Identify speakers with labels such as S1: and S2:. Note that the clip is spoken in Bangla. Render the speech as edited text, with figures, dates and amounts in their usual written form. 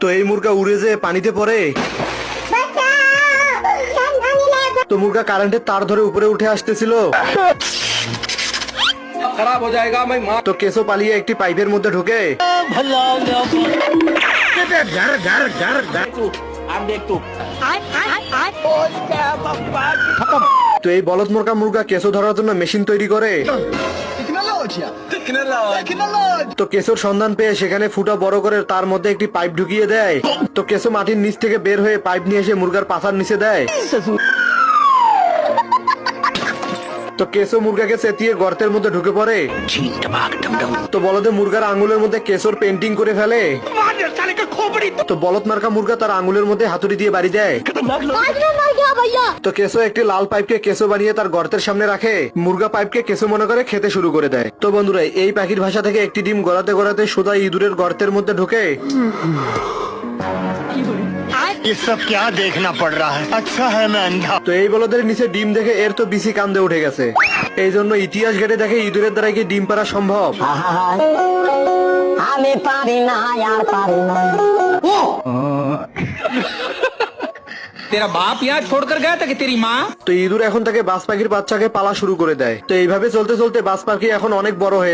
S1: তো এই মুরগা উড়ে যে পানিতে পড়ে। তো মুরগা কারেন্টের তার ধরে উপরে উঠে আসতেছিল।
S2: खराब हो जाएगा मैं माँ
S1: তো কেসো পালিয়ে একটি পাইপের মধ্যে ঢুকে। তো এই বলদ মুরগা কেসো ধরার জন্য মেশিন তৈরি করে। তো কেসোর সন্ধান পেয়ে সেখানে ফুটা বড় করে তার মধ্যে একটি পাইপ ঢুকিয়ে দেয়। তো কেসো মাটির নিচ থেকে বের হয়ে পাইপ নিয়ে এসে মুরগার পাছার নিচে দেয়। তো কেসো মুরগাকে চেতিয়ে গর্তের মধ্যে ঢুকে পড়ে। তো বলদে মুরগার আঙুলের মধ্যে কেসোর পেন্টিং করে ফেলে। তো বলদ মার্কা মুরগা তার আঙুলের মধ্যে হাতুড়ি দিয়ে বাড়ি দেয়। তো কেসো একটি লাল পাইপকে কেসো বানিয়ে তার গর্তের সামনে রাখে। মুরগা পাইপকে কেসো মনে করে খেতে শুরু করে দেয়। তো বন্ধুরা, এই পাখির ভাষা থেকে একটি ডিম গড়াতে গড়াতে সোজা ইঁদুরের গর্তের মধ্যে ঢুকে।
S3: ये सब क्या देखना पड़ रहा है? अच्छा है मैं अंधा।
S1: তো এই বলদের নিচে ডিম দেখে এর তো বিসি কান্দে উঠে গেছে। এই জন্য ইতিহাস ঘেটে দেখে ইঁদুরের দ্বারা কি ডিম পাড়া সম্ভব।
S4: আমি পারি না, আর পারি না।
S2: तेरा बाप यहाँ छोड़कर गया था कि तेरी माँ?
S1: তো ইঁদুর এখন তাকে বাজ পাখির বাচ্চাকে পালা শুরু করে দেয়। তো এইভাবে চলতে চলতে বাজ পাখি এখন অনেক বড় হয়ে